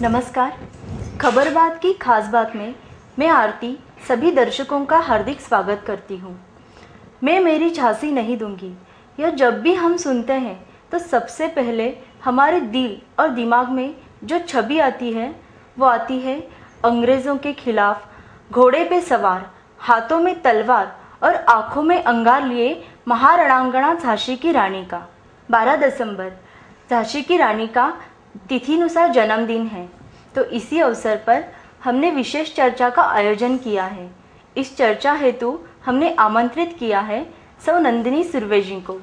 नमस्कार। खबर बात की खास बात में मैं आरती सभी दर्शकों का हार्दिक स्वागत करती हूँ। मैं मेरी झांसी नहीं दूंगी। यह जब भी हम सुनते हैं तो सबसे पहले हमारे दिल और दिमाग में जो छवि आती है वो आती है अंग्रेज़ों के खिलाफ घोड़े पे सवार, हाथों में तलवार और आंखों में अंगार लिए महारणांगना झांसी की रानी का। 12 दिसंबर झांसी की रानी का तिथिनुसार जन्मदिन है, तो इसी अवसर पर हमने विशेष चर्चा का आयोजन किया है। इस चर्चा हेतु हमने आमंत्रित किया है सौ नंदिनी सुर्वे जी को।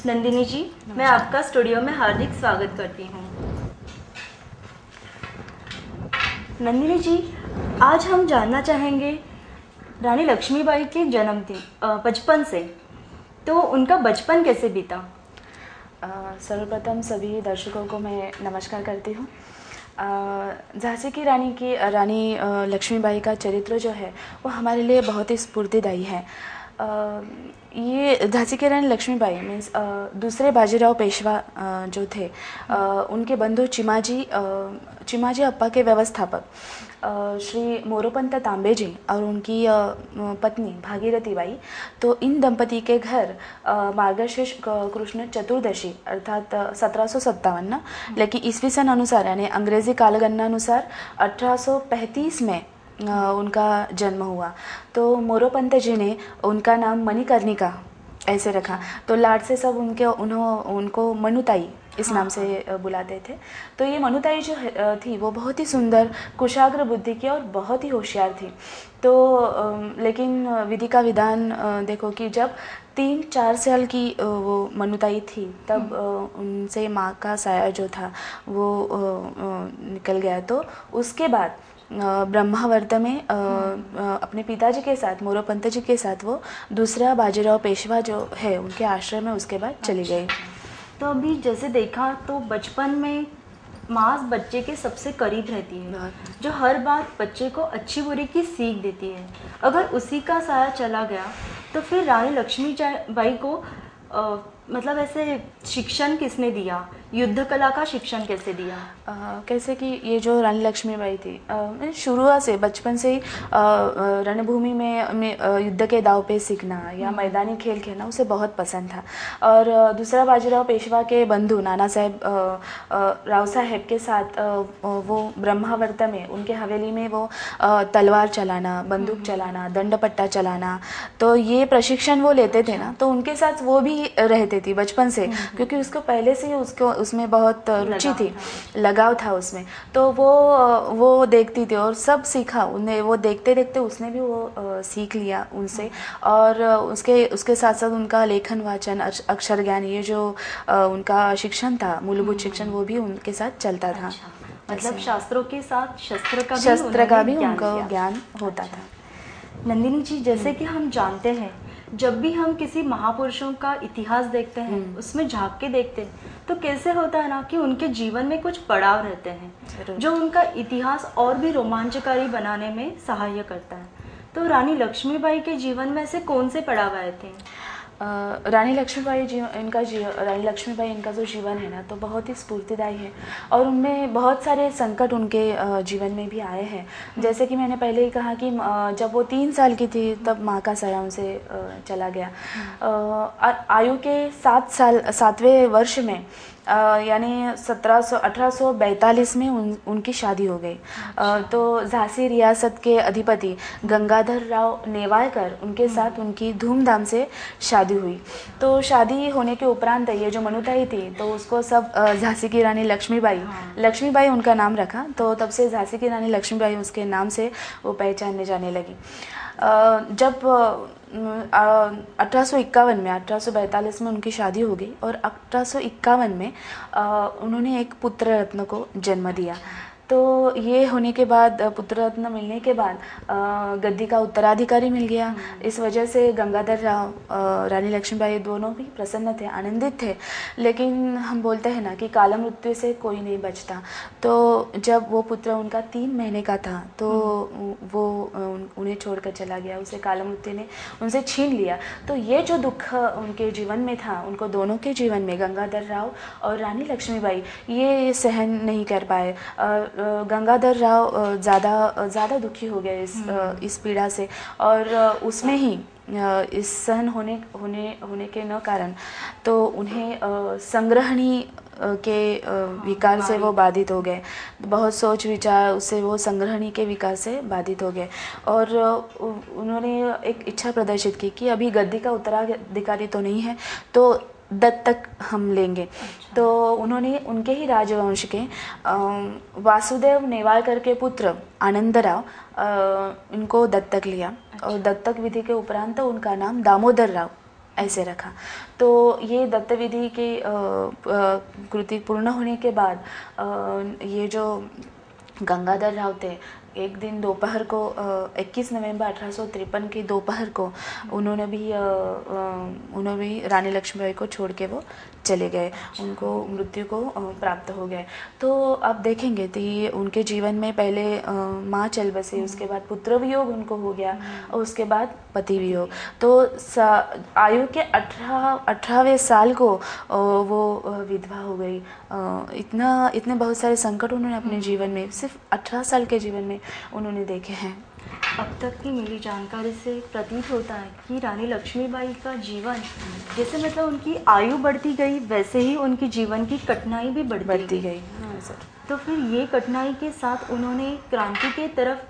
नंदिनी जी, मैं आपका स्टूडियो में हार्दिक स्वागत करती हूँ। नंदिनी जी, आज हम जानना चाहेंगे रानी लक्ष्मीबाई के जन्मदिन बचपन से, तो उनका बचपन कैसे बीता? सर्वप्रथम सभी दर्शकों को मैं नमस्कार करती हूँ। झांसी की रानी लक्ष्मीबाई का चरित्र जो है वो हमारे लिए बहुत ही स्फूर्तिदायी है। ये झांसी की रानी लक्ष्मीबाई मीन्स दूसरे बाजीराव पेशवा जो थे, उनके बंधु चिमाजी अप्पा के व्यवस्थापक श्री मोरोपंत तांबे जी और उनकी पत्नी भागीरथी बाई, तो इन दंपति के घर मार्गशीर्ष कृष्ण चतुर्दशी अर्थात 1757, लेकिन ईस्वी सन अनुसार यानी अंग्रेजी कालगणनानुसार 1835 में उनका जन्म हुआ। तो मोरोपंत जी ने उनका नाम मणिकर्णिका ऐसे रखा, तो लाड से सब उनको मनुताई इस नाम से बुलाते थे। तो ये मनुताई जो थी वो बहुत ही सुंदर, कुशाग्र बुद्धि की और बहुत ही होशियार थी। तो लेकिन विधि का विधान देखो कि जब 3-4 साल की वो मनुताई थी तब उनसे माँ का साया जो था वो निकल गया। तो उसके बाद ब्रह्मावर्त में अपने पिताजी के साथ, मोरोपंत जी के साथ, वो दूसरा बाजीराव पेशवा जो है उनके आश्रम में उसके बाद चली गई। तो अभी जैसे देखा तो बचपन में माँ बच्चे के सबसे करीब रहती है, जो हर बात बच्चे को अच्छी बुरी की सीख देती है। अगर उसी का साया चला गया तो फिर रानी लक्ष्मीबाई को मतलब ऐसे शिक्षण किसने दिया, युद्ध कला का शिक्षण कैसे दिया? कैसे कि ये जो रानी लक्ष्मीबाई थी, शुरुआत से बचपन से ही रणभूमि में युद्ध के दाव पे सीखना या मैदानी खेल खेलना उसे बहुत पसंद था। और दूसरा बाजीराव पेशवा के बंधु नाना साहेब राव साहेब के साथ वो ब्रह्मावर्त में उनके हवेली में वो तलवार चलाना, बंदूक चलाना, दंडपट्टा चलाना, तो ये प्रशिक्षण वो लेते थे ना, तो उनके साथ वो भी रहते थी बचपन से, क्योंकि उसको पहले से ही उसमें बहुत रुचि थी, लगाव था उसमें। तो वो देखती थी और सब सीखा उन्हें, वो देखते देखते उसने भी वो सीख लिया उनसे। और उसके साथ साथ उनका लेखन, वाचन, अक्षर ज्ञान, ये जो उनका शिक्षण था, मूलभूत शिक्षण, वो भी उनके साथ चलता था। मतलब शास्त्रों के साथ शस्त्र का भी उनका ज्ञान होता था। नंदिनी जी, जैसे कि हम जानते हैं जब भी हम किसी महापुरुषों का इतिहास देखते हैं, उसमें झांक के देखते हैं, तो कैसे होता है ना कि उनके जीवन में कुछ पड़ाव रहते हैं जो उनका इतिहास और भी रोमांचकारी बनाने में सहाय्य करता है। तो रानी लक्ष्मीबाई के जीवन में ऐसे कौन से पड़ाव आए थे? रानी लक्ष्मीबाई इनका जो जीवन है ना, तो बहुत ही स्फूर्तिदायी है और उनमें बहुत सारे संकट उनके जीवन में भी आए हैं। जैसे कि मैंने पहले ही कहा कि जब वो 3 साल की थी तब माँ का साया उनसे चला गया। आयु के 7वें वर्ष में यानी 1842 में उनकी शादी हो गई। तो झांसी रियासत के अधिपति गंगाधर राव नेवालकर उनके साथ उनकी धूमधाम से शादी हुई। तो शादी होने के उपरांत ये जो मनुताई थी, तो उसको सब झांसी की रानी लक्ष्मीबाई उनका नाम रखा। तो तब से झांसी की रानी लक्ष्मीबाई उसके नाम से वो पहचानने जाने लगी। जब 1842 में उनकी शादी हो गई और 1851 में उन्होंने एक पुत्र रत्न को जन्म दिया। तो ये होने के बाद, पुत्र रत्न मिलने के बाद गद्दी का उत्तराधिकारी मिल गया। इस वजह से गंगाधर राव, रानी लक्ष्मीबाई दोनों भी प्रसन्न थे, आनंदित थे। लेकिन हम बोलते हैं ना कि काल मृत्यु से कोई नहीं बचता। तो जब वो पुत्र उनका 3 महीने का था तो वो उन्हें छोड़कर चला गया, उसे काल मृत्यु ने उनसे छीन लिया। तो ये जो दुख उनके जीवन में था, उनको दोनों के जीवन में, गंगाधर राव और रानी लक्ष्मीबाई, ये सहन नहीं कर पाए। गंगाधर राव ज़्यादा दुखी हो गए इस पीड़ा से, और उसमें ही इस सहन होने के न कारण तो उन्हें संग्रहणी के विकार से वो बाधित हो गए। बहुत सोच विचार उससे वो संग्रहणी के विकार से बाधित हो गए, और उन्होंने एक इच्छा प्रदर्शित की कि अभी गद्दी का उत्तराधिकारी तो नहीं है, तो दत्तक हम लेंगे। तो उन्होंने उनके ही राजवंश के वासुदेव नेवालकर के पुत्र आनंदराव इनको दत्तक लिया, और दत्तक विधि के उपरांत उनका नाम दामोदर राव ऐसे रखा। तो ये दत्त विधि की कृति पूर्ण होने के बाद ये जो गंगाधर राव थे, एक दिन दोपहर को 21 नवंबर 1853 की दोपहर को उन्होंने भी रानी लक्ष्मीबाई को छोड़ के वो चले गए, उनको मृत्यु को प्राप्त हो गए। तो आप देखेंगे तो ये उनके जीवन में पहले माँ चल बसी, उसके बाद पुत्र वियोग उनको हो गया, और उसके बाद पति वियोग। तो आयु के 18वें साल को वो विधवा हो गई। इतने बहुत सारे संकट उन्होंने अपने जीवन में, सिर्फ 18 साल के जीवन में उन्होंने देखे हैं। अब तक की मिली जानकारी से प्रतीत होता है कि रानी लक्ष्मीबाई का जीवन जैसे मतलब उनकी आयु बढ़ती गई, वैसे ही उनकी जीवन की कठिनाई भी बढ़ती गई। हाँ सर। तो फिर ये कठिनाई के साथ उन्होंने क्रांति के तरफ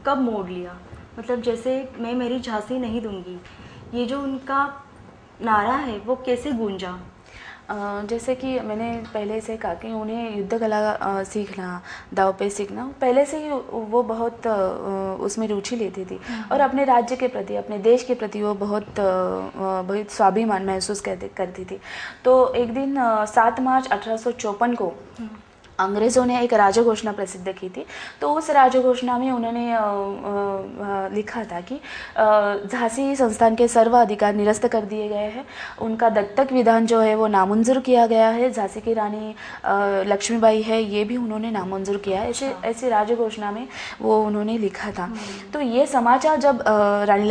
कब मोड़ लिया? मतलब जैसे मैं मेरी झांसी नहीं दूंगी, ये जो उनका नारा है वो कैसे गूंजा? जैसे कि मैंने पहले से कहा कि उन्हें युद्ध कला सीखना, दाव पे सीखना, पहले से ही वो बहुत उसमें रुचि लेती थी, और अपने राज्य के प्रति, अपने देश के प्रति वो बहुत स्वाभिमान महसूस करती थी। तो एक दिन 7 मार्च 1854 को अंग्रेज़ों ने एक राजघोषणा प्रसिद्ध की थी। तो उस राजघोषणा में उन्होंने लिखा था कि झांसी संस्थान के सर्व अधिकार निरस्त कर दिए गए हैं, उनका दत्तक विधान जो है वो नामंजूर किया गया है, झांसी की रानी लक्ष्मीबाई है ये भी उन्होंने नामंजूर किया है, ऐसी राजघोषणा में वो उन्होंने लिखा था। तो ये समाचार जब रानी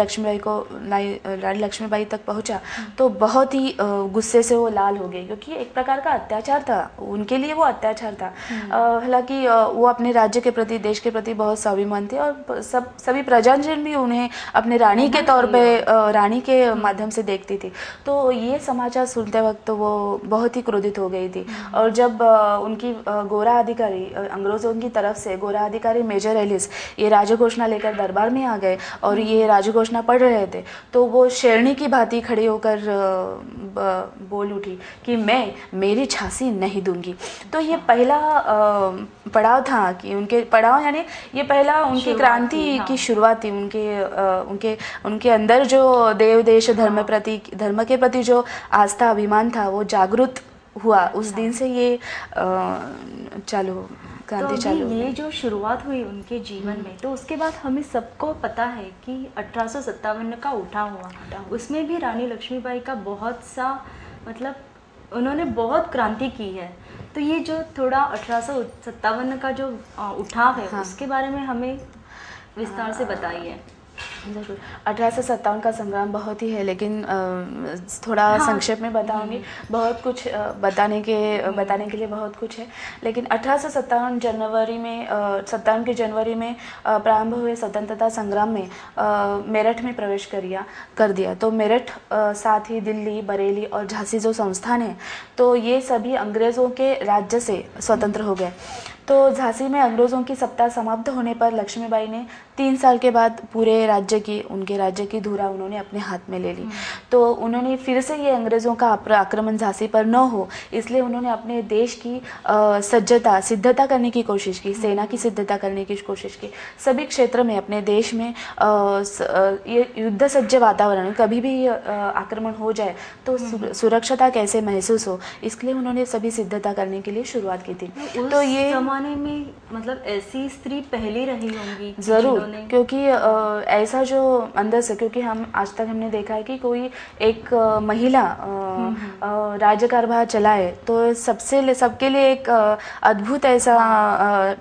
लक्ष्मीबाई तक पहुँचा तो बहुत ही गुस्से से वो लाल हो गई, क्योंकि एक प्रकार का अत्याचार था, उनके लिए वो अत्याचार था। हालांकि वो अपने राज्य के प्रति, देश के प्रति बहुत स्वाभिमान थे, और सभी प्रजाजन भी उन्हें अपने रानी के तौर पे, रानी के माध्यम से देखती थी। तो ये समाचार सुनते वक्त तो वो बहुत ही क्रोधित हो गई थी। और जब उनकी गोरा अधिकारी, अंग्रेजों की तरफ से गोरा अधिकारी मेजर एलिस ये राजघोषणा लेकर दरबार में आ गए और ये राजघोषणा पढ़ रहे थे, तो वो शेरनी की भांति खड़ी होकर बोल उठी कि मैं मेरी झांसी नहीं दूंगी। तो ये पहला पड़ाव था कि यानी ये पहला उनकी क्रांति की शुरुआत थी। उनके अंदर जो देव देश धर्म के प्रति जो आस्था अभिमान था वो जागृत हुआ, उस दिन से ये क्रांति चालू। ये जो शुरुआत हुई उनके जीवन में, तो उसके बाद हमें सबको पता है कि 1857 का उठाव हुआ, उसमें भी रानी लक्ष्मीबाई का बहुत सा मतलब उन्होंने बहुत क्रांति की है। तो ये जो थोड़ा 1857 का जो उठाव है, उसके बारे में हमें विस्तार से बताइए। जरूर। 1857 का संग्राम बहुत ही है, लेकिन थोड़ा संक्षेप में बताऊंगी। बहुत कुछ बताने के लिए बहुत कुछ है, लेकिन 1857 की जनवरी में प्रारंभ हुए स्वतंत्रता संग्राम में मेरठ में प्रवेश कर दिया। तो मेरठ साथ ही दिल्ली, बरेली और झांसी जो संस्थान है, तो ये सभी अंग्रेज़ों के राज्य से स्वतंत्र हो गए। तो झांसी में अंग्रेज़ों की सत्ता समाप्त होने पर लक्ष्मीबाई ने 3 साल के बाद पूरे उनके राज्य की धुरा उन्होंने अपने हाथ में ले ली। तो उन्होंने फिर से ये अंग्रेज़ों का आक्रमण झांसी पर न हो, इसलिए उन्होंने अपने देश की सिद्धता करने की कोशिश की, सेना की सिद्धता करने की कोशिश की। सभी क्षेत्र में अपने देश में ये युद्ध सज्ज वातावरण, कभी भी आक्रमण हो जाए तो सुरक्षता कैसे महसूस हो, इसके लिए उन्होंने सभी सिद्धता करने के लिए शुरुआत की थी। तो ये जमाने में मतलब ऐसी स्त्री पहली रही होंगी जरूर, क्योंकि ऐसा जो अंदर से, क्योंकि हम आज तक हमने देखा है कि कोई एक महिला राज्यकारभार चलाए तो सबके लिए एक अद्भुत ऐसा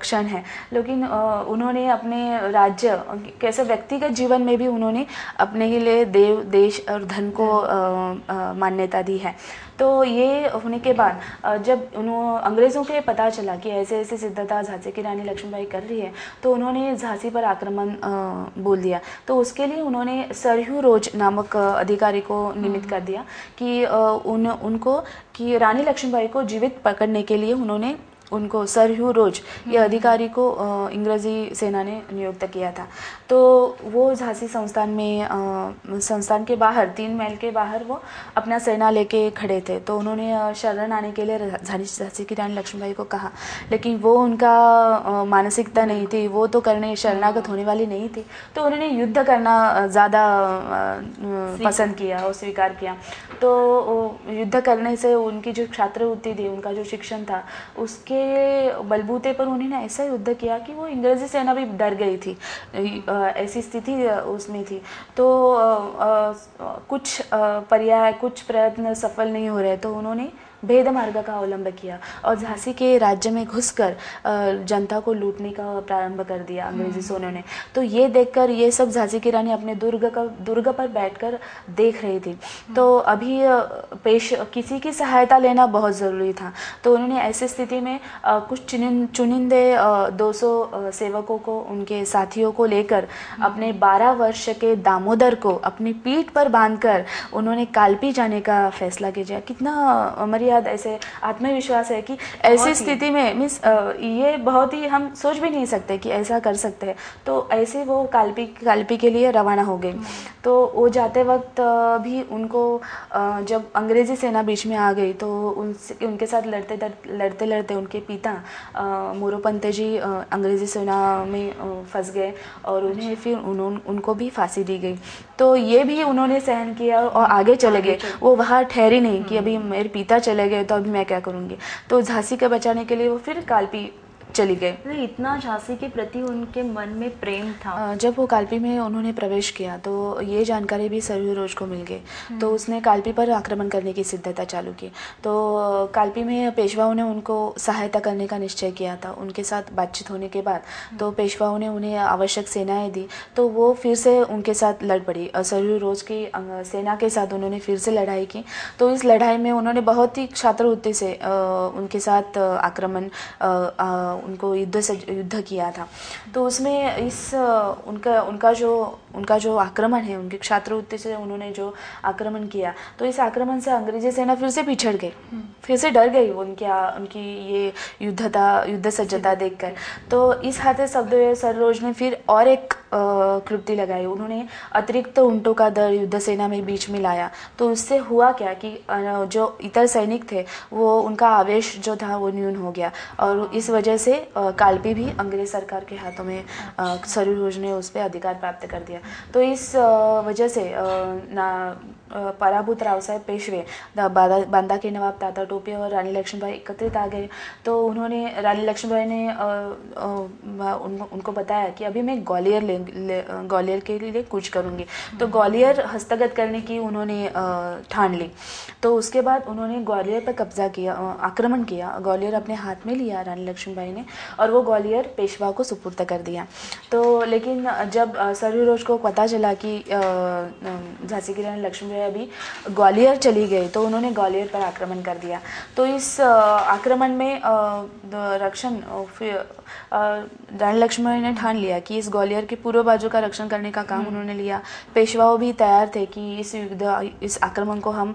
क्षण है। लेकिन उन्होंने अपने राज्य कैसे व्यक्तिगत जीवन में भी उन्होंने अपने के लिए देश और धन को मान्यता दी है। तो तो ये होने के बाद जब अंग्रेज़ों के पता चला कि ऐसे ऐसे सिद्धता झांसी की रानी लक्ष्मीबाई कर रही है, तो उन्होंने झांसी पर आक्रमण बोल दिया। तो उसके लिए उन्होंने सरयू रोज नामक अधिकारी को निमित्त कर दिया कि उनको कि रानी लक्ष्मीबाई को जीवित पकड़ने के लिए उन्होंने उनको सरयू रोज ये अधिकारी को अंग्रेजी सेना ने नियुक्त किया था। तो वो झांसी संस्थान के बाहर 3 मील के बाहर वो अपना सेना लेके खड़े थे। तो उन्होंने शरण आने के लिए झांसी की रानी लक्ष्मीबाई को कहा, लेकिन वो उनका मानसिकता नहीं थी, वो तो करने शरणागत होने वाली नहीं थी। तो उन्होंने युद्ध करना ज़्यादा पसंद किया और स्वीकार किया। तो युद्ध करने से उनकी जो छात्रवृत्ति थी, उनका जो शिक्षण था, उसके बलबूते पर उन्होंने ऐसा युद्ध किया कि वो अंग्रेजी सेना भी डर गई थी। ऐसी स्थिति उसमें थी। तो कुछ पर्याय, कुछ प्रयत्न सफल नहीं हो रहे, तो उन्होंने भेद मार्ग का अवलंब किया और झांसी के राज्य में घुसकर जनता को लूटने का प्रारंभ कर दिया अंग्रेजी सेना ने। तो ये देखकर ये सब झांसी की रानी अपने दुर्ग पर बैठकर देख रही थी। तो अभी किसी की सहायता लेना बहुत ज़रूरी था। तो उन्होंने ऐसी स्थिति में कुछ चुनिंदे 200 सेवकों को, उनके साथियों को लेकर अपने 12 वर्ष के दामोदर को अपनी पीठ पर बांधकर उन्होंने कालपी जाने का फैसला किया। कितना ऐसे आत्मविश्वास है कि ऐसी स्थिति में मीन्स ये बहुत ही हम सोच भी नहीं सकते कि ऐसा कर सकते हैं। तो ऐसे वो कालपी के लिए रवाना हो गए। तो वो जाते वक्त भी उनको जब अंग्रेजी सेना बीच में आ गई, तो उनके साथ लड़ते लड़ते उनके पिता मोरोपंत जी अंग्रेजी सेना में फंस गए और उन्हें फिर उनको भी फांसी दी गई। तो ये भी उन्होंने सहन किया और आगे चले गए। वो वहाँ ठहरी नहीं कि अभी मेरे पिता चले गए तो अभी मैं क्या करूँगी। तो झांसी को बचाने के लिए वो फिर कालपी चली गई। इतना झांसी के प्रति उनके मन में प्रेम था। जब वो कालपी में उन्होंने प्रवेश किया तो ये जानकारी भी सरयू रोज को मिल गई। तो उसने कालपी पर आक्रमण करने की सिद्धता चालू की। तो कालपी में पेशवाओं ने उनको सहायता करने का निश्चय किया था। उनके साथ बातचीत होने के बाद तो पेशवाओं ने उन्हें आवश्यक सेनाएं दी। तो वो फिर से उनके साथ लड़ पड़ी। सरयू रोज की सेना के साथ उन्होंने फिर से लड़ाई की। तो इस लड़ाई में उन्होंने बहुत ही छात्रवृत्ति से उनके साथ आक्रमण उनको युद्ध किया था। तो उसमें उनका जो आक्रमण है, उनकी छात्रवृत्ति से उन्होंने जो आक्रमण किया, तो इस आक्रमण से अंग्रेजी सेना फिर से पिछड़ गई, फिर से डर गई उनकी ये युद्ध सज्जता देखकर। तो इस हाथे सररोज ने फिर और एक कृति लगाई। उन्होंने अतिरिक्त ऊंटों का दल युद्ध सेना में बीच में लाया। तो उससे हुआ क्या कि जो इतर सैनिक थे वो उनका आवेश जो था वो न्यून हो गया और इस वजह से कालपी भी अंग्रेज सरकार के हाथों में सरयू रोज ने उस पर अधिकार प्राप्त कर दिया। तो इस वजह से पराभूत रावसाहेब पेशवे, बांदा के नवाब तात्या टोपे और रानी लक्ष्मीबाई एकत्रित आ गए। तो उन्होंने रानी लक्ष्मीबाई ने उनको बताया कि अभी मैं ग्वालियर के लिए कूच करूँगी। तो ग्वालियर हस्तगत करने की उन्होंने ठान ली। तो उसके बाद उन्होंने ग्वालियर पर कब्जा किया, आक्रमण किया। ग्वालियर अपने हाथ में लिया रानी लक्ष्मीबाई ने और वो ग्वालियर पेशवा को सुपुर्द कर दिया। तो लेकिन जब सरयू रोज को पता चला कि झांसी की रानी लक्ष्मीबाई अभी ग्वालियर चली गई, तो उन्होंने ग्वालियर पर आक्रमण कर दिया। तो इस आक्रमण में रानी लक्ष्मीबाई ने ठान लिया कि इस ग्वालियर के पूर्व बाजू का रक्षण करने का काम उन्होंने लिया। पेशवाओं भी तैयार थे कि इस आक्रमण को हम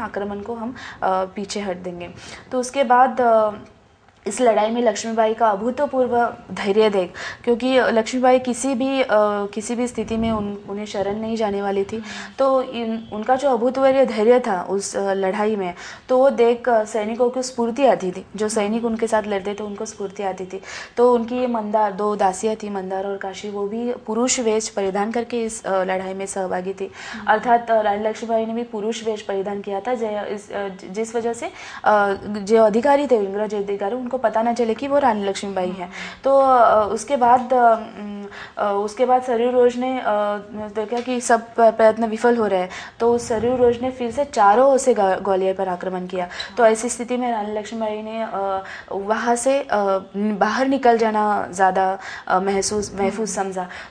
आक्रमण को हम पीछे हट देंगे। तो उसके बाद इस लड़ाई में लक्ष्मीबाई का अभूतपूर्व धैर्य देख, क्योंकि लक्ष्मीबाई किसी भी स्थिति में उन्हें शरण नहीं जाने वाली थी। तो उनका जो अभूतपूर्व धैर्य था उस लड़ाई में, तो वो देख सैनिकों को स्फूर्ति आती थी। जो सैनिक उनके साथ लड़ते थे उनको स्फूर्ति आती थी। तो उनकी मंदार 2 दासियाँ थी, मंदार और काशी, वो भी पुरुष वेश परिधान करके इस लड़ाई में सहभागी थी। अर्थात रानी लक्ष्मीबाई ने भी पुरुष वेश परिधान किया था, जिस वजह से जो अधिकारी थे, इंग्रज अधिकारी, उनको उनको पता ना चले कि वो रानी लक्ष्मीबाई है। तो उसके बाद सरयू रोज ने देखा कि सब प्रयत्न विफल हो रहे हैं, तो सरयू रोज ने फिर से चारों ओर से ग्वालियर पर आक्रमण किया। तो ऐसी स्थिति में रानी लक्ष्मीबाई ने वहाँ से बाहर निकल जाना ज़्यादा महफूज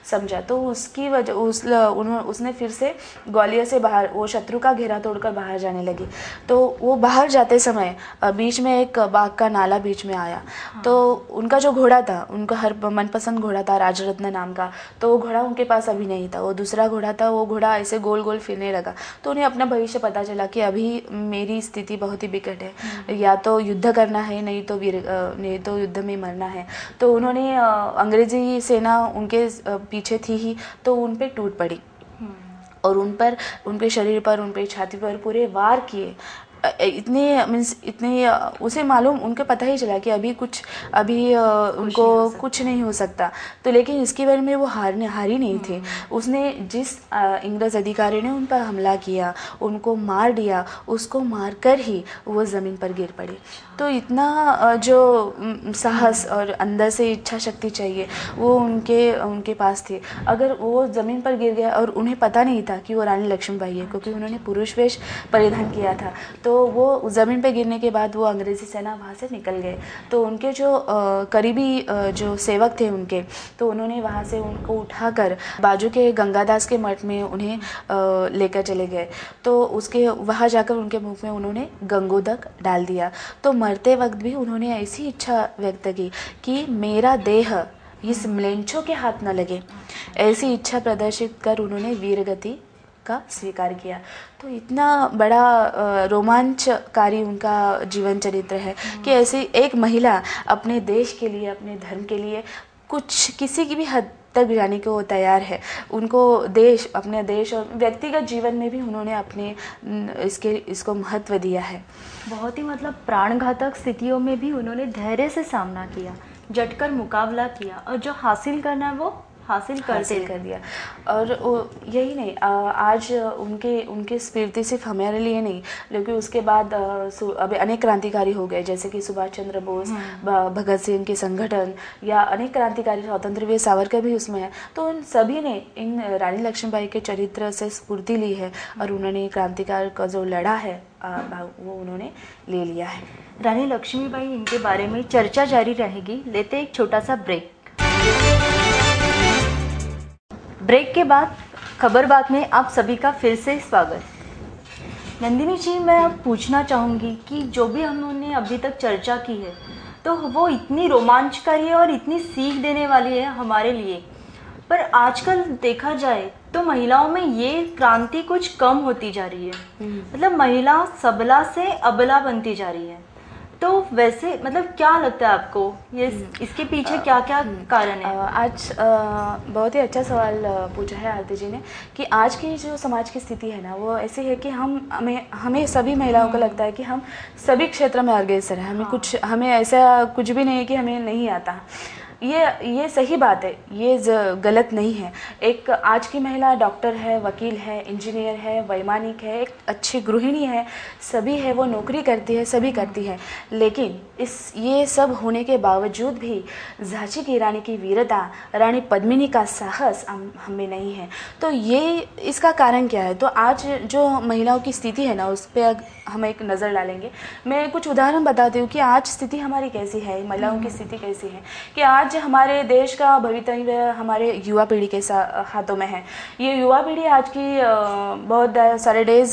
समझा। तो उसकी वजह उसने फिर से ग्वालियर से बाहर वो शत्रु का घेरा तोड़कर बाहर जाने लगी। तो वो बाहर जाते समय बीच में एक बाग का नाला बीच में आया। तो उनका जो घोड़ा था, उनका हर मनपसंद घोड़ा था राजरत्न नाम का, तो वो घोड़ा उनके पास अभी नहीं था, वो दूसरा घोड़ा था। वो घोड़ा ऐसे गोल गोल फिरने लगा। तो उन्हें अपना भविष्य पता चला कि अभी मेरी स्थिति बहुत ही बिकट है, या तो युद्ध करना है, नहीं तो युद्ध में मरना है। तो उन्होंने अंग्रेजी सेना उनके पीछे थी ही, तो उन पे टूट पड़ी और उनके शरीर पर, उनके छाती पर पूरे वार किए। इतने उसे मालूम, उनके पता ही चला कि अभी उनको कुछ नहीं हो सकता। तो लेकिन इसके बारे में वो हारी नहीं थे। उसने जिस इंग्रज अधिकारी ने उन पर हमला किया, उनको मार दिया, उसको मारकर ही वो ज़मीन पर गिर पड़ी। तो इतना जो साहस और अंदर से इच्छा शक्ति चाहिए वो उनके पास थी। अगर वो ज़मीन पर गिर गया और उन्हें पता नहीं था कि वो रानी लक्ष्मीबाई है, क्योंकि उन्होंने पुरुष वेश परिधान किया था, तो वो ज़मीन पर गिरने के बाद वो अंग्रेज़ी सेना वहाँ से निकल गए। तो उनके जो करीबी जो सेवक थे उनके, तो उन्होंने वहाँ से उनको उठाकर बाजू के गंगादास के मठ में उन्हें लेकर चले गए। तो उसके वहाँ जाकर उनके मुख में उन्होंने गंगोदक डाल दिया। तो मरते वक्त भी उन्होंने ऐसी इच्छा व्यक्त की कि मेरा देह इस म्लेच्छों के हाथ न लगे। ऐसी इच्छा प्रदर्शित कर उन्होंने वीरगति का स्वीकार किया। तो इतना बड़ा रोमांचकारी उनका जीवन चरित्र है कि ऐसी एक महिला अपने देश के लिए, अपने धर्म के लिए किसी की भी हद तक जाने को तैयार है। उनको अपने देश और व्यक्तिगत जीवन में भी उन्होंने अपने इसको महत्व दिया है। बहुत ही मतलब प्राणघातक स्थितियों में भी उन्होंने धैर्य से सामना किया, डटकर मुकाबला किया और जो हासिल करना है वो हासिल कर दिया। और यही नहीं, आज उनके स्फूर्ति सिर्फ हमारे लिए नहीं, लेकिन उसके बाद अभी अनेक क्रांतिकारी हो गए, जैसे कि सुभाष चंद्र बोस, भगत सिंह के संगठन, या अनेक क्रांतिकारी स्वतंत्रवीर सावरकर भी उसमें है। तो उन सभी ने इन रानी लक्ष्मीबाई के चरित्र से स्फूर्ति ली है और उन्होंने क्रांतिकार का जो लड़ा है वो उन्होंने ले लिया है। रानी लक्ष्मीबाई, इनके बारे में चर्चा जारी रहेगी। लेते एक छोटा सा ब्रेक के बाद खबर बात में आप सभी का फिर से स्वागत। नंदिनी जी, मैं अब पूछना चाहूँगी कि जो भी हमने अभी तक चर्चा की है तो वो इतनी रोमांचकारी और इतनी सीख देने वाली है हमारे लिए, पर आजकल देखा जाए तो महिलाओं में ये क्रांति कुछ कम होती जा रही है। मतलब महिला सबला से अबला बनती जा रही है। तो वैसे मतलब क्या लगता है आपको, ये इसके पीछे क्या क्या कारण है? आज बहुत ही अच्छा सवाल पूछा है आरती जी ने कि आज की जो समाज की स्थिति है ना, वो ऐसी है कि हमें सभी महिलाओं को लगता है कि हम सभी क्षेत्र में अग्रसर हैं। हमें ऐसा कुछ भी नहीं है कि हमें नहीं आता। ये सही बात है, ये गलत नहीं है। एक आज की महिला डॉक्टर है, वकील है, इंजीनियर है, वैमानिक है, एक अच्छी गृहिणी है, सभी है, वो नौकरी करती है, सभी करती है। लेकिन ये सब होने के बावजूद भी झांसी की रानी की वीरता, रानी पद्मिनी का साहस हमें नहीं है। तो ये इसका कारण क्या है? तो आज जो महिलाओं की स्थिति है ना, उस पर हम एक नज़र डालेंगे। मैं कुछ उदाहरण बताती हूँ कि आज स्थिति हमारी कैसी है, महिलाओं की स्थिति कैसी है। कि आज हमारे देश का भवितव्य हमारे युवा पीढ़ी के हाथों में है। ये युवा पीढ़ी आज की बहुत सारे डेज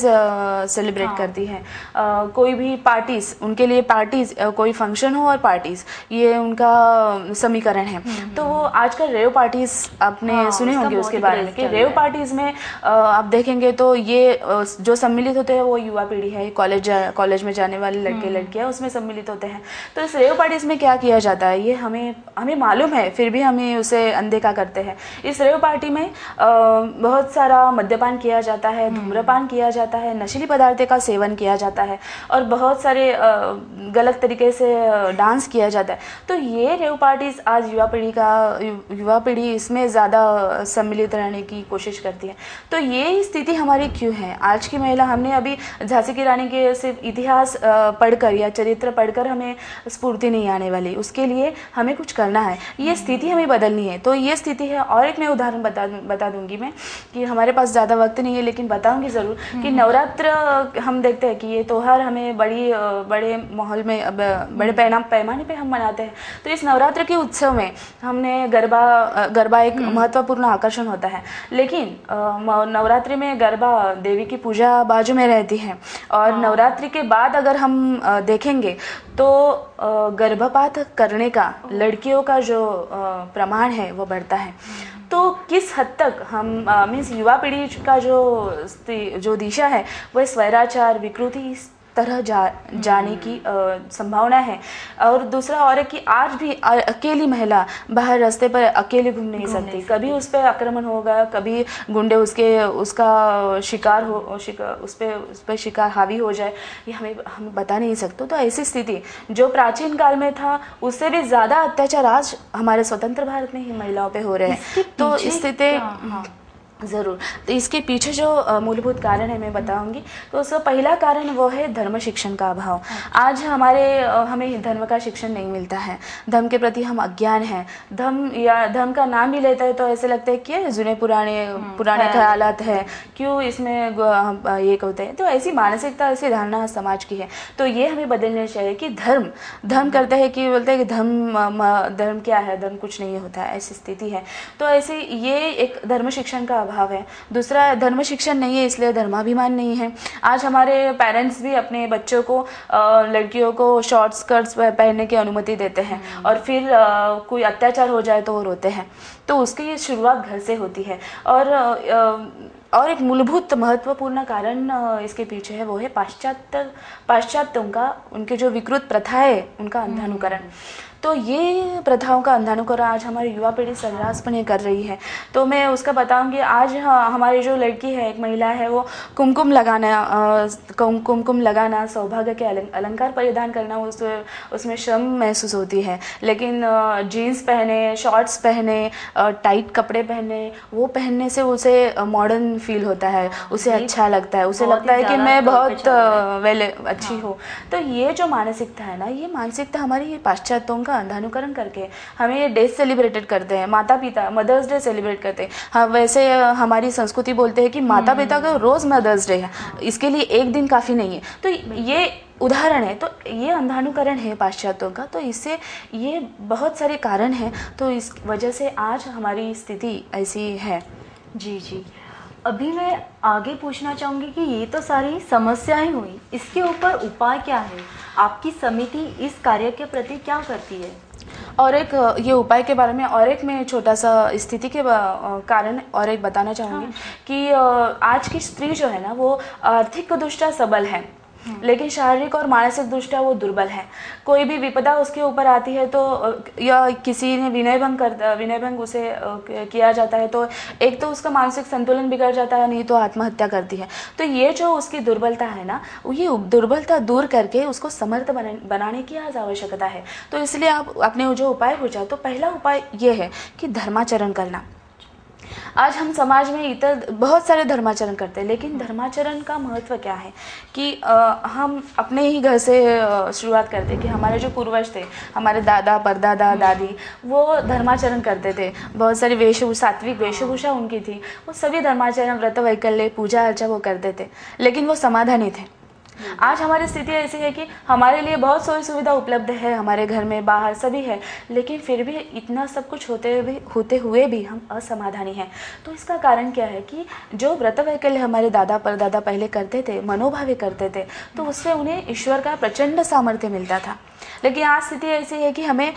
सेलिब्रेट करती है। कोई भी पार्टीज, उनके लिए पार्टीज, कोई फंक्शन हो और पार्टीज, ये उनका समीकरण है। तो वो आजकल रेव पार्टीज आपने सुने होंगे उसके बारे में कि रेव पार्टीज में आप देखेंगे तो ये जो सम्मिलित होते हैं वो युवा पीढ़ी है, कॉलेज में जाने वाले लड़के लड़कियां उसमें सम्मिलित होते हैं। तो इस रेव पार्टीज में क्या किया जाता है, ये हमें मालूम है फिर भी हमें उसे अनदेखा करते हैं। इस रेव पार्टी में बहुत सारा मद्यपान किया जाता है, धूम्रपान किया जाता है, नशीली पदार्थों का सेवन किया जाता है और बहुत सारे गलत तरीके से डांस किया जाता है। तो ये रेव पार्टीज आज युवा पीढ़ी इसमें ज़्यादा सम्मिलित रहने की कोशिश करती है। तो ये स्थिति हमारी क्यों है? आज की महिला, हमने अभी झांसी की रानी के सिर्फ इतिहास पढ़कर या चरित्र पढ़कर हमें स्फूर्ति नहीं आने वाली, उसके लिए हमें कुछ करना है, ये स्थिति हमें बदलनी है। तो ये स्थिति है। और एक मैं उदाहरण बता दूंगी मैं, कि हमारे पास ज़्यादा वक्त नहीं है लेकिन बताऊंगी ज़रूर कि नवरात्र हम देखते हैं कि ये त्यौहार हमें बड़े माहौल में बड़े पैमाने पे हम मनाते हैं। तो इस नवरात्र के उत्सव में हमने गरबा एक महत्वपूर्ण आकर्षण होता है। लेकिन नवरात्रि में गरबा देवी की पूजा बाजू में रहती है और नवरात्रि के बाद अगर हम देखेंगे तो गर्भपात करने का लड़कियों का जो प्रमाण है वो बढ़ता है। तो किस हद तक हम मीन्स युवा पीढ़ी का जो दिशा है वह स्वैराचार विकृति इस तरह जाने की संभावना है। और दूसरा और है कि आज भी अकेली महिला बाहर रास्ते पर अकेले घूम नहीं सकती, कभी उस पर आक्रमण होगा, कभी गुंडे उसका शिकार हो, उस पर शिकार हावी हो जाए, ये हम बता नहीं सकते। तो ऐसी स्थिति जो प्राचीन काल में था उससे भी ज़्यादा अत्याचार आज हमारे स्वतंत्र भारत में ही महिलाओं पे हो रहे हैं। तो स्थिति ज़रूर, तो इसके पीछे जो मूलभूत कारण है मैं बताऊंगी। तो उसका पहला कारण वो है धर्म शिक्षण का अभाव। आज हमें धर्म का शिक्षण नहीं मिलता है, धर्म के प्रति हम अज्ञान हैं। धर्म का नाम भी लेता है तो ऐसे लगता है कि जुने पुराने ख्यालात है, क्यों इसमें ये होते हैं। तो ऐसी मानसिकता, ऐसी धारणा समाज की है। तो ये हमें बदलना चाहिए कि धर्म करते हैं कि बोलते हैं कि धर्म क्या है, धर्म कुछ नहीं होता है, ऐसी स्थिति है। तो ऐसे ये एक धर्म शिक्षण का अभाव है। दूसरा, धर्म शिक्षण नहीं है इसलिए धर्माभिमान नहीं है। आज हमारे पेरेंट्स भी अपने बच्चों को लड़कियों को शॉर्ट स्कर्ट्स पहनने की अनुमति देते हैं और फिर कोई अत्याचार हो जाए तो वो रोते हैं। तो उसकी शुरुआत घर से होती है। और एक मूलभूत महत्वपूर्ण कारण इसके पीछे है वो है पाश्चात्यों का, उनके जो विकृत प्रथा है उनका अंधानुकरण। तो ये प्रथाओं का अंधानुकरण आज हमारी युवा पीढ़ी सर्रासपणे कर रही है। तो मैं उसका बताऊंगी। आज हमारी जो लड़की है, एक महिला है, वो कुमकुम लगाना, सौभाग्य के अलंकार परिधान करना, उसमें शर्म महसूस होती है। लेकिन जीन्स पहने, शॉर्ट्स पहने, टाइट कपड़े पहने, वो पहनने से उसे मॉडर्न फील होता है, उसे अच्छा लगता है, उसे लगता है कि मैं बहुत अच्छी हूँ। तो ये जो मानसिकता है ना, ये मानसिकता हमारी ये पाश्चात्यों का अंधानुकरण करके हमें ये डे सेलिब्रेटेड करते हैं। माता पिता मदर्स डे सेलिब्रेट करते हैं। हाँ, वैसे हमारी संस्कृति बोलते हैं कि माता पिता का रोज मदर्स डे है, इसके लिए एक दिन काफ़ी नहीं है। तो ये उदाहरण है। तो ये अंधानुकरण है पाश्चात्यों का। तो इससे ये बहुत सारे कारण हैं। तो इस वजह से आज हमारी स्थिति ऐसी है। जी, अभी मैं आगे पूछना चाहूँगी कि ये तो सारी समस्याएं हुई, इसके ऊपर उपाय क्या है? आपकी समिति इस कार्य के प्रति क्या करती है? और एक ये उपाय के बारे में और एक मैं छोटा सा स्थिति के कारण और एक बताना चाहूँगी कि आज की स्त्री जो है ना, वो आर्थिक दृष्टया सबल है लेकिन शारीरिक और मानसिक दृष्टया वो दुर्बल है। कोई भी विपदा उसके ऊपर आती है तो या किसी ने विनय भंग उसे किया जाता है तो एक तो उसका मानसिक संतुलन बिगड़ जाता है, नहीं तो आत्महत्या करती है। तो ये जो उसकी दुर्बलता है ना, ये दुर्बलता दूर करके उसको समर्थ बनाने की आज आवश्यकता है। तो इसलिए आप अपने जो उपाय पूछा, तो पहला उपाय ये है कि धर्माचरण करना। आज हम समाज में बहुत सारे धर्माचरण करते हैं, लेकिन धर्माचरण का महत्व क्या है कि हम अपने ही घर से शुरुआत करते हैं कि हमारे जो पूर्वज थे, हमारे दादा परदादा दादी, वो धर्माचरण करते थे। बहुत सारी सात्विक वेशभूषा उनकी थी, वो सभी धर्माचरण, व्रत वैकल्य, पूजा अर्चा वो करते थे, लेकिन वो समाधानी थे। आज हमारी स्थिति ऐसी है कि हमारे लिए बहुत सारी सुविधा उपलब्ध है, हमारे घर में बाहर सभी है, लेकिन फिर भी इतना सब कुछ होते हुए भी हम असमाधानी हैं। तो इसका कारण क्या है कि जो व्रत वैकल्य हमारे दादा परदादा पहले करते थे, मनोभावे करते थे, तो उससे उन्हें ईश्वर का प्रचंड सामर्थ्य मिलता था। लेकिन आज स्थिति ऐसी है कि हमें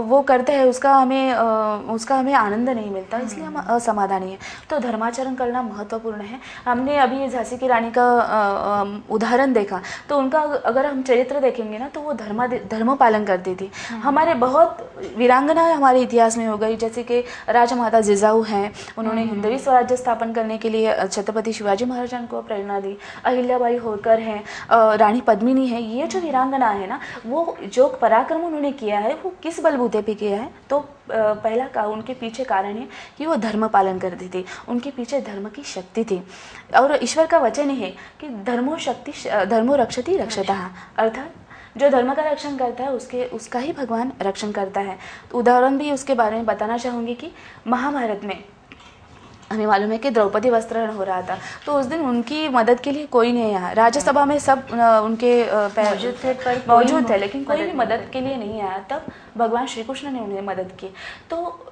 वो करते हैं, उसका हमें आनंद नहीं मिलता, इसलिए हम असमाधानी हैं। तो धर्माचरण करना महत्वपूर्ण है। हमने अभी झांसी की रानी का उदाहरण देखा, तो उनका अगर हम चरित्र देखेंगे ना, तो वो धर्म पालन करती थी। हमारे बहुत वीरांगनाएं हमारे इतिहास में हो गई, जैसे कि राजमाता जिजाऊ हैं, उन्होंने हिंदवी स्वराज्य स्थापन करने के लिए छत्रपति शिवाजी महाराज को प्रेरणा दी। अहिल्याबाई होलकर हैं, रानी पद्मिनी है। ये जो वीरांगना है ना, वो जो पराक्रम उन्होंने किया है वो किस बलबूते पे किया है? तो पहला उनके पीछे कारण है कि वो धर्म पालन करती थी, उनके पीछे धर्म की शक्ति थी। और ईश्वर का वचन है कि धर्मो रक्षति रक्षतः, अर्थात जो धर्म का रक्षण करता है उसका ही भगवान रक्षण करता है। तो उदाहरण भी उसके बारे में बताना चाहूँगी कि महाभारत में हमें मालूम है कि द्रौपदी वस्त्रहरण हो रहा था, तो उस दिन उनकी मदद के लिए कोई नहीं आया। राज्यसभा में सब उनके मौजूद थे, लेकिन कोई भी मदद के लिए नहीं आया। तब भगवान श्री कृष्ण ने उन्हें मदद की। तो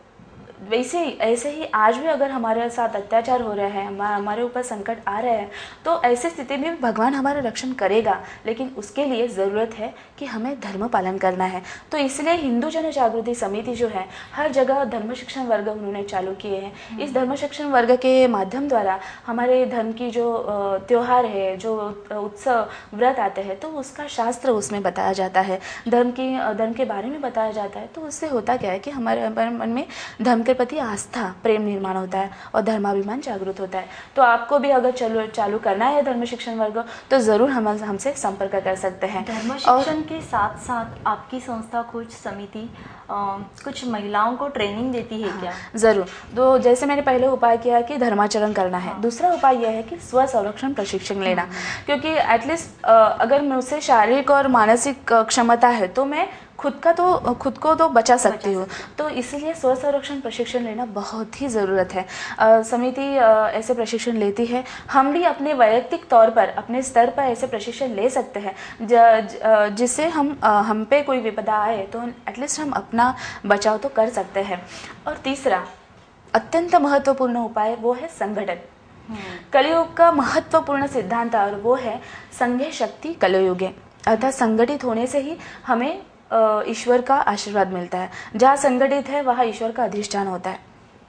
ऐसे ही आज भी अगर हमारे साथ अत्याचार हो रहा है, हमारे ऊपर संकट आ रहे हैं, तो ऐसी स्थिति में भगवान हमारा रक्षण करेगा, लेकिन उसके लिए ज़रूरत है कि हमें धर्म पालन करना है। तो इसलिए हिंदू जन जागृति समिति जो है, हर जगह धर्म शिक्षण वर्ग उन्होंने चालू किए हैं। इस धर्म शिक्षण वर्ग के माध्यम द्वारा हमारे धर्म की जो त्यौहार है, जो उत्सव व्रत आते हैं, तो उसका शास्त्र उसमें बताया जाता है, धर्म के बारे में बताया जाता है। तो उससे होता क्या है कि हमारे मन में धर्म के प्रति आस्था, प्रेम निर्माण होता है और धर्माभिमान जागृत होता है। तो आपको भी अगर चालू करना है धर्म शिक्षण वर्ग, तो ज़रूर हमसे संपर्क कर सकते हैं। धर्म शिक्षण के साथ साथ आपकी संस्था कुछ समिति कुछ महिलाओं को ट्रेनिंग देती है क्या? ज़रूर। तो जैसे मैंने पहले उपाय किया कि धर्माचरण करना है, दूसरा उपाय यह है कि स्व संरक्षण प्रशिक्षण लेना। क्योंकि एटलीस्ट अगर मुझसे शारीरिक और मानसिक क्षमता है, तो मैं खुद को तो बचा सकती हूँ। तो इसलिए स्व संरक्षण प्रशिक्षण लेना बहुत ही ज़रूरत है। समिति ऐसे प्रशिक्षण लेती है। हम भी अपने वैयक्तिक तौर पर अपने स्तर पर ऐसे प्रशिक्षण ले सकते हैं, जिससे हम पे कोई विपदा आए तो एटलीस्ट हम अपना बचाव तो कर सकते हैं। और तीसरा अत्यंत महत्वपूर्ण उपाय वो है संगठन। कलयुग का महत्वपूर्ण सिद्धांत और वो है संघे शक्ति कलयुगे, अर्थात संगठित होने से ही हमें ईश्वर का आशीर्वाद मिलता है। जहाँ संगठित है वहाँ ईश्वर का अधिष्ठान होता है।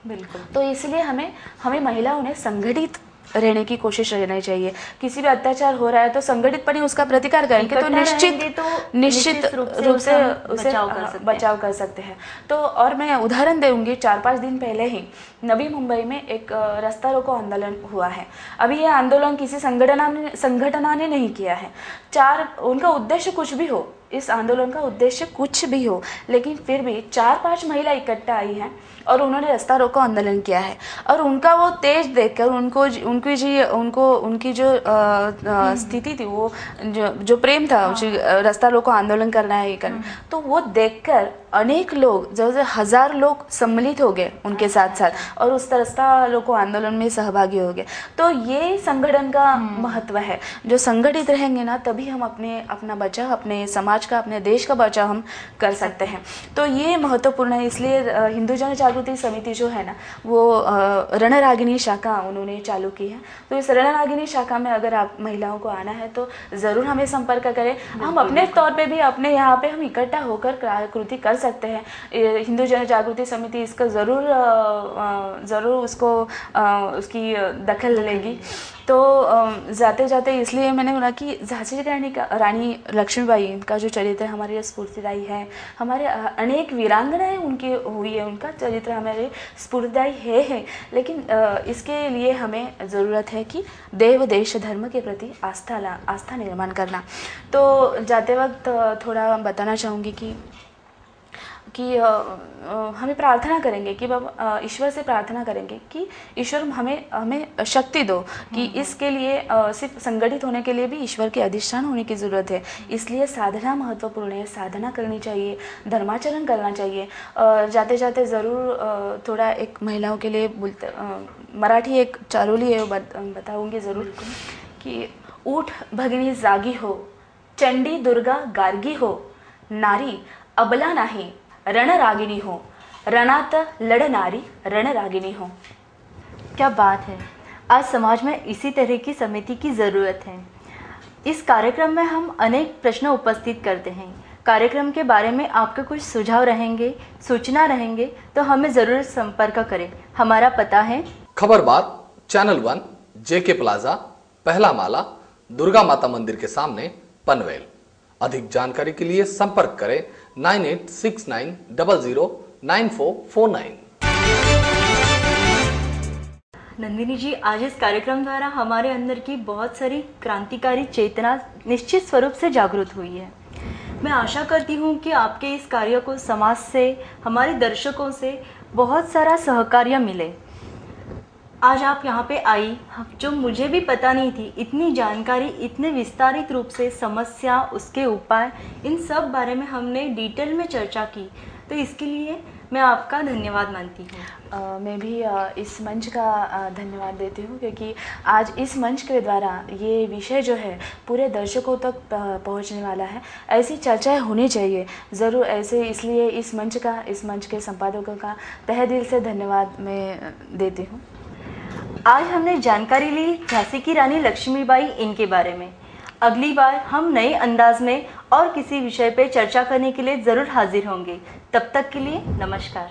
बिल्कुल। तो इसलिए हमें महिलाओं ने संगठित रहने की कोशिश रहनी चाहिए। किसी भी अत्याचार हो रहा है तो संगठितपने उसका प्रतिकार करेंगे तो निश्चित रूप से उसे बचाव कर सकते हैं। तो और मैं उदाहरण दूंगी, 4-5 दिन पहले ही नवी मुंबई में एक रास्ता रोको आंदोलन हुआ है। अभी यह आंदोलन किसी संगठना ने नहीं किया है। उनका उद्देश्य कुछ भी हो, इस आंदोलन का उद्देश्य कुछ भी हो, लेकिन फिर भी 4-5 महिला इकट्ठा आई हैं और उन्होंने रास्ता रोको आंदोलन किया है। और उनका वो तेज देखकर उनकी जो स्थिति थी, वो जो प्रेम था, रास्ता रोको आंदोलन करना है, ये करना, तो वो देखकर अनेक लोग, जैसे 1000 लोग सम्मिलित हो गए उनके साथ साथ और उस रास्ता रोको आंदोलन में सहभागी हो गए। तो ये संगठन का महत्व है। जो संगठित रहेंगे ना, तभी हम अपना बचाव, अपने समाज का, अपने देश का बचाव हम कर सकते हैं। तो ये महत्वपूर्ण है। इसलिए हिंदू जन जागृति समिति जो है ना, वो रणरागिनी शाखा उन्होंने चालू की है। तो इस रणरागिनी शाखा में अगर आप महिलाओं को आना है तो ज़रूर हमें संपर्क करें। हम अपने तौर पे भी अपने यहाँ पे हम इकट्ठा होकर कृति कर सकते हैं। हिंदू जन जागृति समिति इसका ज़रूर उसकी दखल लेगी। तो जाते जाते इसलिए मैंने बोला कि झांसी की रानी लक्ष्मीबाई का जो चरित्र हमारे स्फूर्तिदायी है। हमारे अनेक वीरांगनाएं उनकी हुई है, उनका चरित्र हमारे स्फूर्तिदायी है। लेकिन इसके लिए हमें ज़रूरत है कि देव देश धर्म के प्रति आस्था निर्माण करना। तो जाते वक्त थोड़ा बताना चाहूँगी कि हमें प्रार्थना करेंगे कि बाबा, ईश्वर से प्रार्थना करेंगे कि ईश्वर हमें शक्ति दो कि इसके लिए सिर्फ संगठित होने के लिए भी ईश्वर के अधिष्ठान होने की ज़रूरत है। इसलिए साधना महत्वपूर्ण है, साधना करनी चाहिए, धर्माचरण करना चाहिए। जाते जाते ज़रूर थोड़ा एक महिलाओं के लिए मराठी एक चारोली है, बताऊँगी ज़रूर कि उठ भगिनी जागी हो, चंडी दुर्गा गार्गी हो, नारी अबला नाही रणरागिनी हो, रणात लड़नारी रणरागिनी हो। क्या बात है। आज समाज में इसी तरह की समिति की ज़रूरत है। इस कार्यक्रम में हम अनेक प्रश्न उपस्थित करते हैं। कार्यक्रम के बारे में आपके कुछ सुझाव रहेंगे, सूचना रहेंगे तो हमें ज़रूर संपर्क करें। हमारा पता है खबर बात, चैनल 1, जेके प्लाजा, पहला माला, दुर्गा माता मंदिर के सामने, पनवेल। अधिक जानकारी के लिए संपर्क करें 9869009449। नंदिनी जी, आज इस कार्यक्रम द्वारा हमारे अंदर की बहुत सारी क्रांतिकारी चेतना निश्चित स्वरूप से जागृत हुई है। मैं आशा करती हूँ कि आपके इस कार्य को समाज से, हमारे दर्शकों से बहुत सारा सहकार्य मिले। आज आप यहाँ पे आई, जो मुझे भी पता नहीं थी, इतनी जानकारी इतने विस्तारित रूप से समस्या, उसके उपाय, इन सब बारे में हमने डिटेल में चर्चा की, तो इसके लिए मैं आपका धन्यवाद मानती हूँ। मैं भी इस मंच का धन्यवाद देती हूँ, क्योंकि आज इस मंच के द्वारा ये विषय जो है पूरे दर्शकों तक पहुँचने वाला है। ऐसी चर्चाएं होनी चाहिए ज़रूर ऐसे, इसलिए इस मंच के संपादकों का तहे दिल से धन्यवाद मैं देती हूँ। आज हमने जानकारी ली झांसी की रानी लक्ष्मीबाई इनके बारे में। अगली बार हम नए अंदाज में और किसी विषय पर चर्चा करने के लिए ज़रूर हाजिर होंगे। तब तक के लिए नमस्कार।